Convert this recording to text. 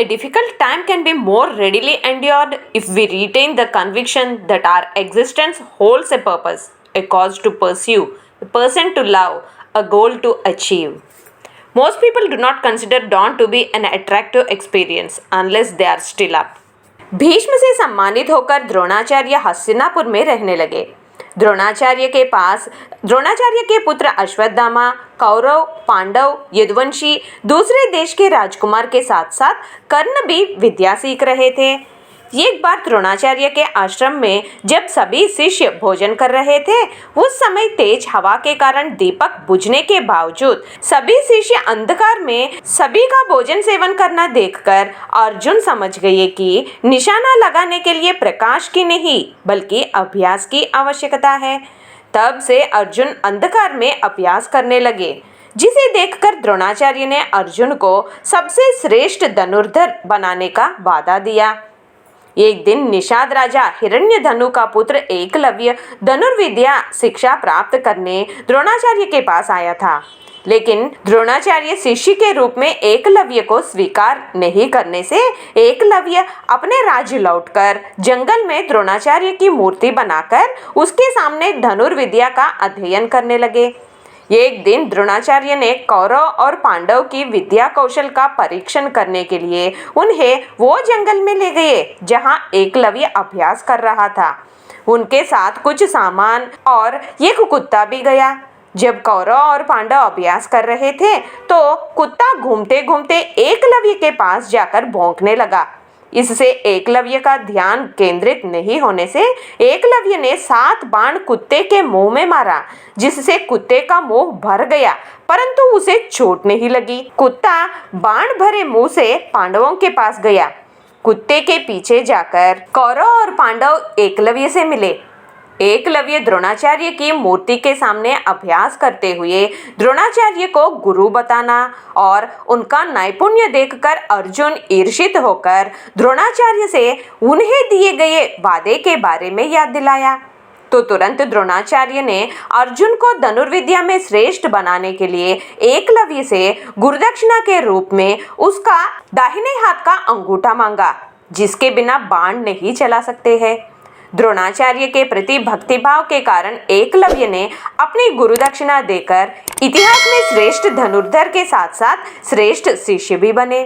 A difficult time can be more readily endured if we retain the conviction that our existence holds a purpose, a cause to pursue, a person to love, a goal to achieve. Most people do not consider dawn to be an attractive experience unless they are still up. Bhishma से सम्मानित होकर द्रोणाचार्य हस्तिनापुर में रहने लगे। द्रोणाचार्य के पुत्र अश्वत्थामा कौरव, पांडव, यदुवंशी दूसरे देश के राजकुमार के साथ साथ कर्ण भी विद्या सीख रहे थे। एक बार द्रोणाचार्य के आश्रम में जब सभी शिष्य भोजन कर रहे थे, उस समय तेज हवा के कारण दीपक बुझने के बावजूद सभी शिष्य अंधकार में सभी का भोजन सेवन करना देखकर अर्जुन समझ गए कि निशाना लगाने के लिए प्रकाश की नहीं बल्कि अभ्यास की आवश्यकता है। तब से अर्जुन अंधकार में अभ्यास करने लगे, जिसे देखकर द्रोणाचार्य ने अर्जुन को सबसे श्रेष्ठ धनुर्धर बनाने का वादा दिया। एक दिन निषाद राजा हिरण्यधनु का पुत्र एकलव्य धनुर्विद्या शिक्षा प्राप्त करने द्रोणाचार्य के पास आया था, लेकिन द्रोणाचार्य शिष्य के रूप में एकलव्य को स्वीकार नहीं करने से एकलव्य अपने राज्य लौटकर जंगल में द्रोणाचार्य की मूर्ति बनाकर उसके सामने धनुर्विद्या का अध्ययन करने लगे। एक दिन द्रोणाचार्य ने कौरव और पांडव की विद्या कौशल का परीक्षण करने के लिए उन्हें वो जंगल में ले गए जहां एकलव्य अभ्यास कर रहा था। उनके साथ कुछ सामान और एक कुत्ता भी गया। जब कौरव और पांडव अभ्यास कर रहे थे तो कुत्ता घूमते घूमते एकलव्य के पास जाकर भौंकने लगा। इससे एकलव्य का ध्यान केंद्रित नहीं होने से एकलव्य ने 7 बाण कुत्ते के मुंह में मारा, जिससे कुत्ते का मुंह भर गया, परंतु उसे चोट नहीं लगी। कुत्ता बाण भरे मुंह से पांडवों के पास गया। कुत्ते के पीछे जाकर कौरव और पांडव एकलव्य से मिले। एकलव्य द्रोणाचार्य की मूर्ति के सामने अभ्यास करते हुए द्रोणाचार्य को गुरु बताना और उनका नैपुण्य देखकर अर्जुन ईर्षित होकर द्रोणाचार्य से उन्हें दिए गए वादे के बारे में याद दिलाया। तो तुरंत द्रोणाचार्य ने अर्जुन को धनुर्विद्या में श्रेष्ठ बनाने के लिए एकलव्य से गुरुदक्षिणा के रूप में उसका दाहिने हाथ का अंगूठा मांगा, जिसके बिना बाण नहीं चला सकते हैं। द्रोणाचार्य के प्रति भक्तिभाव के कारण एकलव्य ने अपनी गुरुदक्षिणा देकर इतिहास में श्रेष्ठ धनुर्धर के साथ साथ श्रेष्ठ शिष्य भी बने।